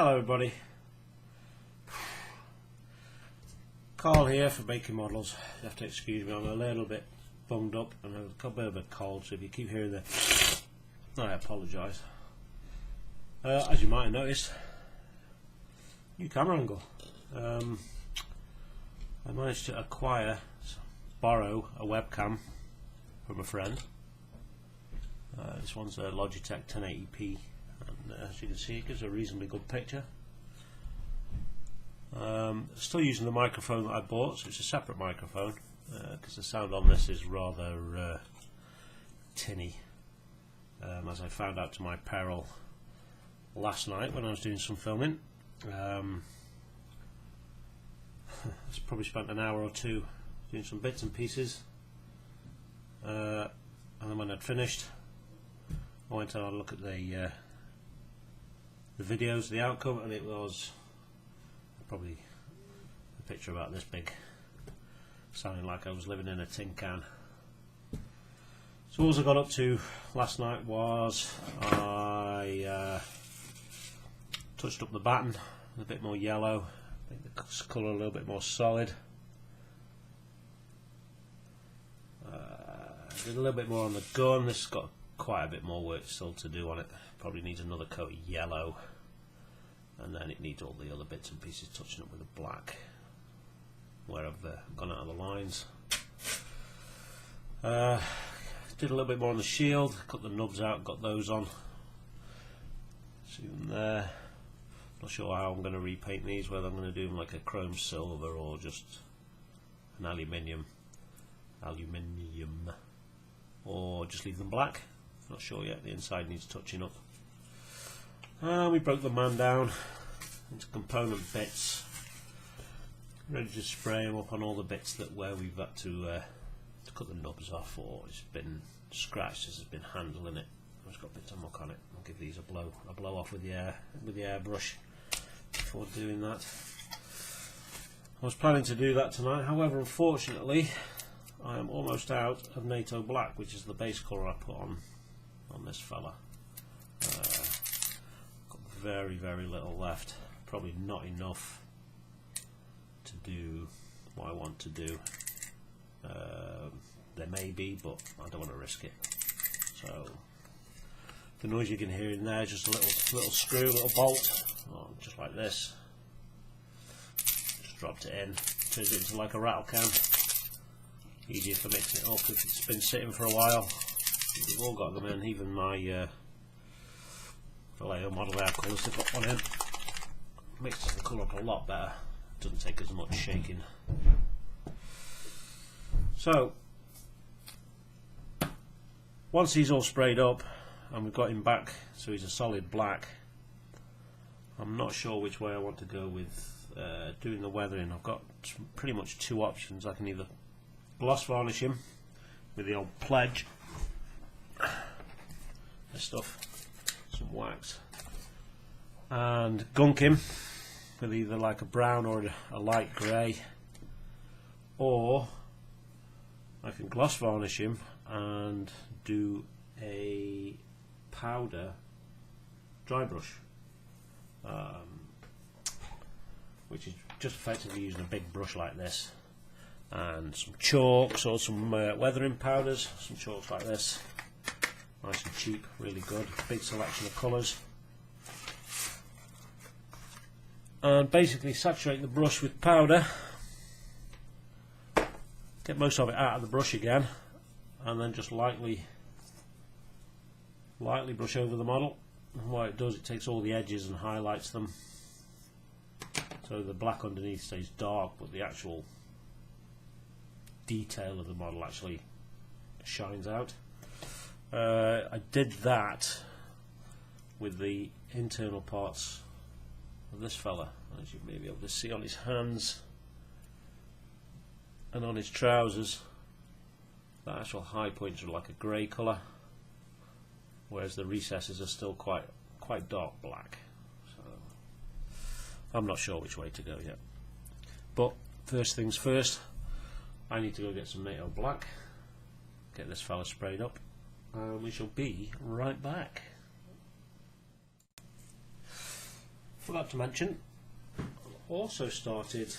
Hello everybody, Carl here for Baking Models. You have to excuse me, I'm a little bit bunged up and I've got a bit of a cold, so if you keep hearing the I apologise. As you might have noticed, new camera angle. I managed to borrow a webcam from a friend. This one's a Logitech 1080p, and as you can see it gives a reasonably good picture. Still using the microphone that I bought, so it's a separate microphone because the sound on this is rather tinny, as I found out to my peril last night when I was doing some filming. I probably spent an hour or two doing some bits and pieces, and then when I'd finished I went and had a look at the videos, the outcome, and it was probably a picture about this big, sounding like I was living in a tin can. So all I got up to last night was I touched up the batten a bit more yellow, make the colour a little bit more solid. Did a little bit more on the gun. This has got quite a bit more work still to do on it. Probably needs another coat of yellow, and then it needs all the other bits and pieces touching up with the black where I've gone out of the lines. Did a little bit more on the shield, cut the nubs out, got those on. See them there. Not sure how I'm going to repaint these, whether I'm going to do them like a chrome silver or just an aluminium, or just leave them black. Not sure yet. The inside needs touching up. We broke the man down into component bits, ready to spray them up on all the bits where we've had to cut the nubs off, or it's been scratched as it's been handling it. I've just got bits of muck on it. I'll give these a blow off with the airbrush before doing that. I was planning to do that tonight, however unfortunately I am almost out of Nato black, which is the base colour I put on this fella. Got very little left, probably not enough to do what I want to do. There may be, but I don't want to risk it. So the noise you can hear in there is just a little screw, little bolt, just like this. Just dropped it in, turns it into like a rattle can. Easier for mixing it up if it's been sitting for a while. We've all got them in, even my Vallejo model air colours, they've got one in. Mixes the colour up a lot better, doesn't take as much shaking. So once he's all sprayed up and we've got him back so he's a solid black, I'm not sure which way I want to go with doing the weathering. I've got pretty much two options. I can either gloss varnish him with the old Pledge, this stuff, some wax, and gunk him with either like a brown or a light grey, or I can gloss varnish him and do a powder dry brush, which is just effectively using a big brush like this and some chalks or some weathering powders, some chalks like this, nice and cheap, really good, big selection of colours, and basically saturate the brush with powder, get most of it out of the brush again, and then just lightly brush over the model. And what it does, it takes all the edges and highlights them, so the black underneath stays dark, but the actual detail of the model actually shines out. I did that with the internal parts of this fella, as you may be able to see on his hands and on his trousers. The actual high points are like a grey colour, whereas the recesses are still quite dark black. So I'm not sure which way to go yet. But first things first, I need to go get some Nato black, get this fella sprayed up, and we shall be right back. forgot to mention, I've also started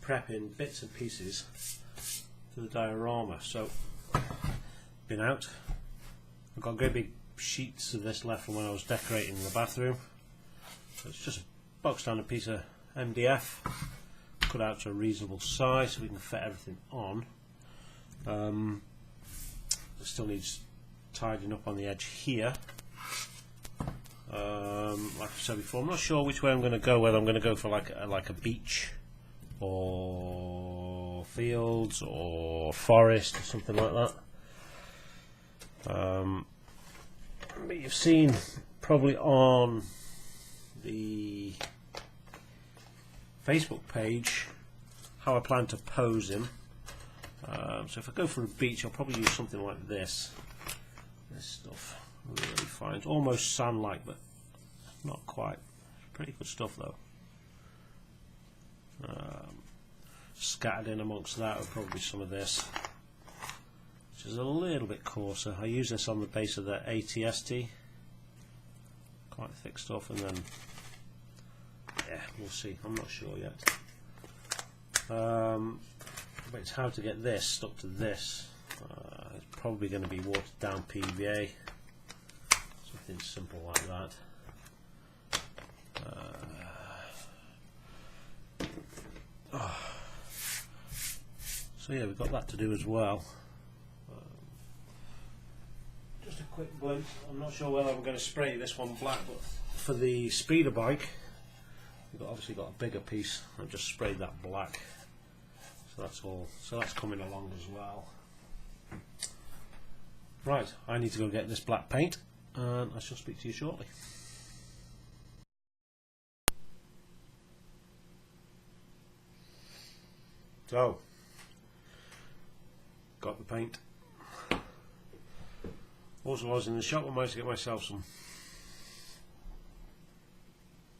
prepping bits and pieces for the diorama. So, been out. I've got great big sheets of this left from when I was decorating the bathroom. So it's just a box standard piece of MDF, cut out to a reasonable size so we can fit everything on. It still needs tidying up on the edge here. Like I said before, I'm not sure which way I'm going to go. Whether I'm going to go for like a beach, or fields, or forest, or something like that. But you've seen probably on the Facebook page how I plan to pose him. So if I go for a beach, I'll probably use something like this. This stuff really fine. It's almost sand-like, but not quite. Pretty good stuff though. Scattered in amongst that would probably be some of this, which is a little bit coarser. I use this on the base of the ATST. Quite thick stuff, and then yeah, we'll see. I'm not sure yet. But it's how to get this stuck to this. It's probably going to be watered down PVA, something simple like that. So yeah, we've got that to do as well. Just a quick glimpse. I'm not sure whether I'm going to spray this one black, but for the speeder bike, we've obviously got a bigger piece. I've just sprayed that black. So that's all. So that's coming along as well. Right, I need to go get this black paint, and I shall speak to you shortly. So, got the paint. Also, I was in the shop, I managed to get myself some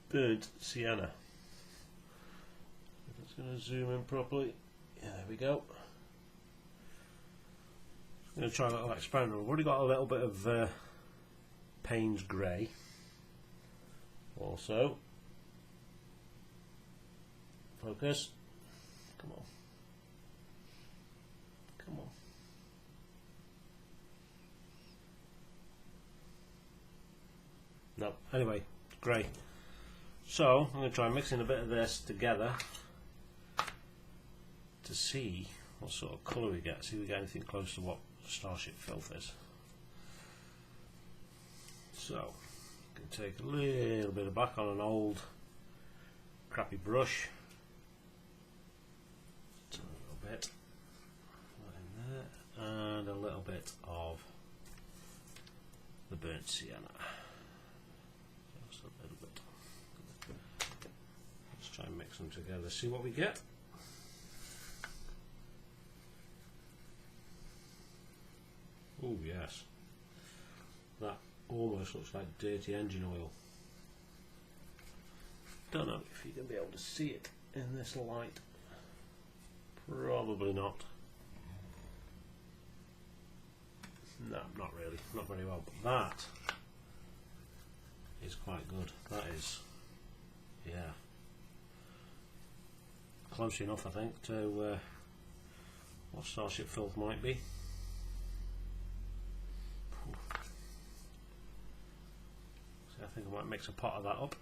burnt sienna. If it's going to zoom in properly, yeah, there we go. I'm going to try a little experiment. I've already got a little bit of Payne's grey. Also, focus. Come on. Come on. No, anyway, grey. So, I'm going to try mixing a bit of this together to see what sort of colour we get. See if we get anything close to what Starship Filth is. So, I'm going to take a little bit of black on an old crappy brush. Just a little bit. In there. And a little bit of the burnt sienna. Just a little bit. Let's try and mix them together, see what we get. Oh yes, that almost looks like dirty engine oil. Don't know if you're going to be able to see it in this light. Probably not. No, not really, not very well, but that is quite good. That is, yeah, close enough I think to what Starship Filth might be. So I think I might mix a pot of that up.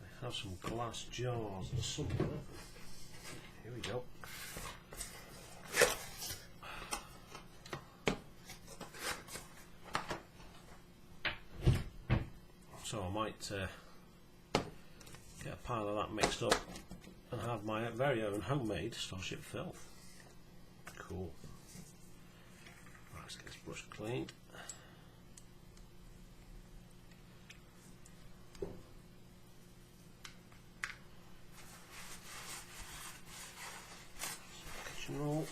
I have some glass jars or something. Here we go. So I might get a pile of that mixed up and have my very own homemade Starship Filth. Cool. Right, let's get this brush cleaned. Kitchen roll.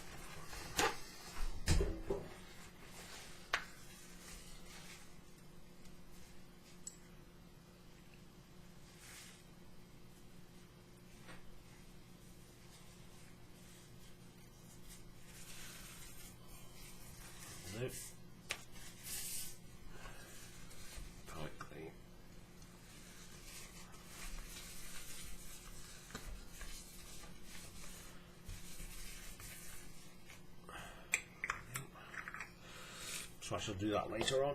Palette clean. so I shall do that later on.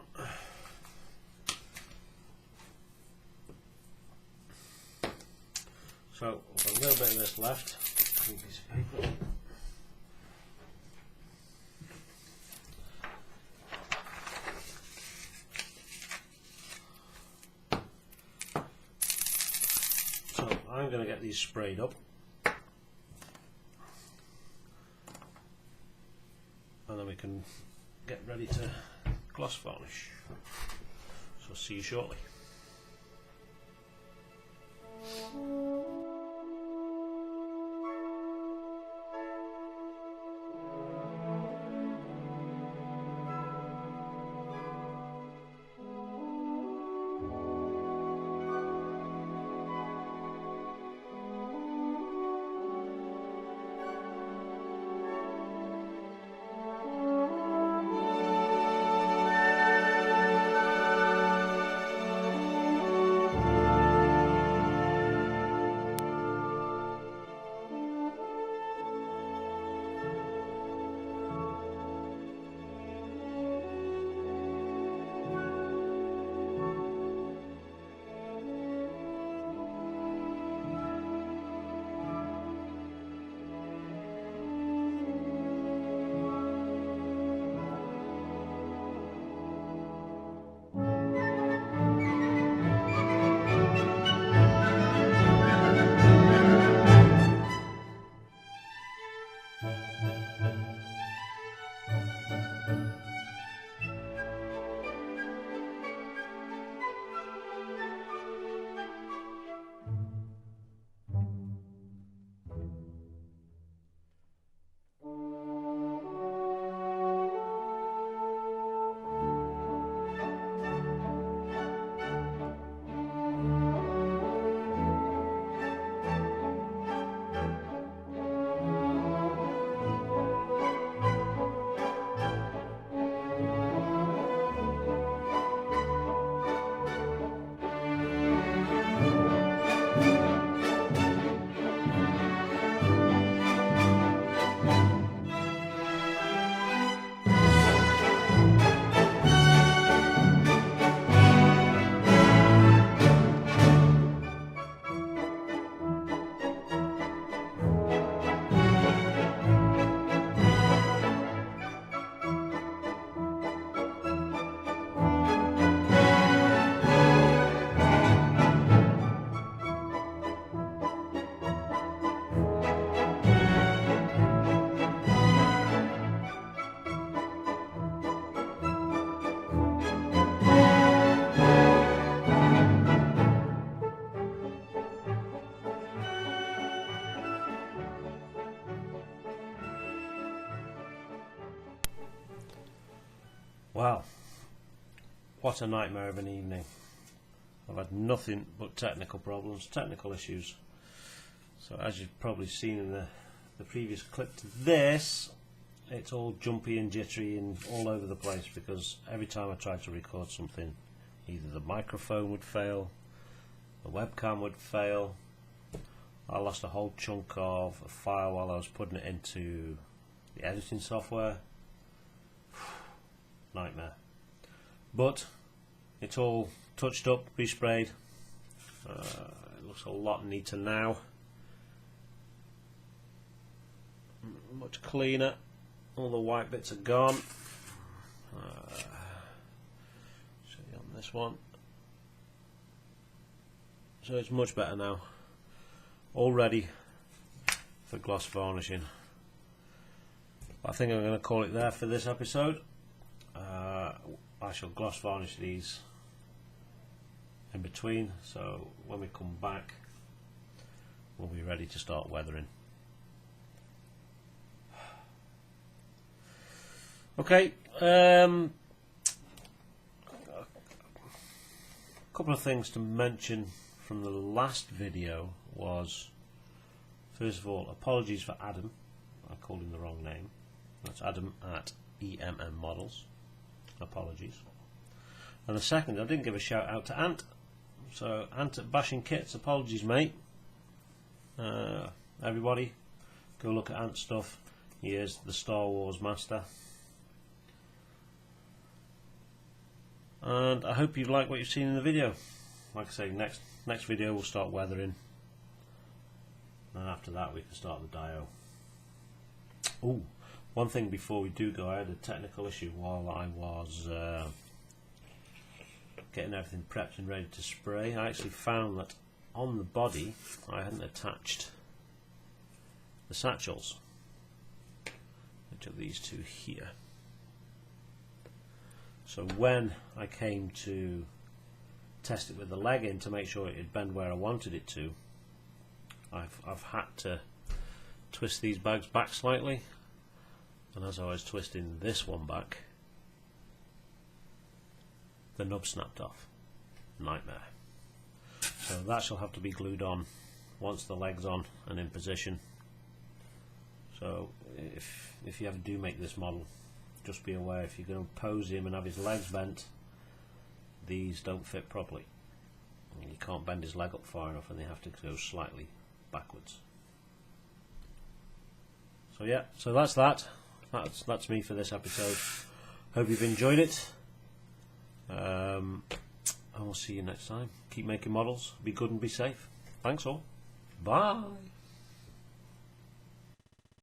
So I've got a little bit of this left, clean piece of paper. So I'm going to get these sprayed up, and then we can get ready to gloss varnish. So see you shortly. Wow, what a nightmare of an evening. I've had nothing but technical problems, technical issues. So as you've probably seen in the previous clip to this, it's all jumpy and jittery and all over the place, because every time I tried to record something, either the microphone would fail, the webcam would fail. I lost a whole chunk of a file while I was putting it into the editing software. Nightmare. But it's all touched up, resprayed. It looks a lot neater now. Much cleaner. All the white bits are gone. Show you on this one. So it's much better now. All ready for gloss varnishing. I think I'm going to call it there for this episode. I shall gloss varnish these in between, so when we come back we'll be ready to start weathering. Okay, a couple of things to mention from the last video was, first of all, apologies for Adam. I called him the wrong name. That's Adam at EMM Models. Apologies. And the second, I didn't give a shout out to Ant. So Ant at Bashing Kits, apologies mate. Everybody, go look at Ant's stuff. He is the Star Wars master. and I hope you like what you've seen in the video. Like I say, next video we'll start weathering, and after that we can start the dio. Oh, one thing before we do go, I had a technical issue while I was getting everything prepped and ready to spray. I actually found that on the body I hadn't attached the satchels, which are these two here. So when I came to test it with the leg in to make sure it'd bend where I wanted it to, I've had to twist these bags back slightly, and as I was twisting this one back, the nub snapped off. Nightmare. So that shall have to be glued on once the leg's on and in position. So if you ever do make this model, just be aware, if you're going to pose him and have his legs bent, these don't fit properly. You can't bend his leg up far enough, and they have to go slightly backwards. So yeah, so that's me for this episode. Hope you've enjoyed it. And we'll see you next time. Keep making models, be good and be safe. Thanks all. Bye.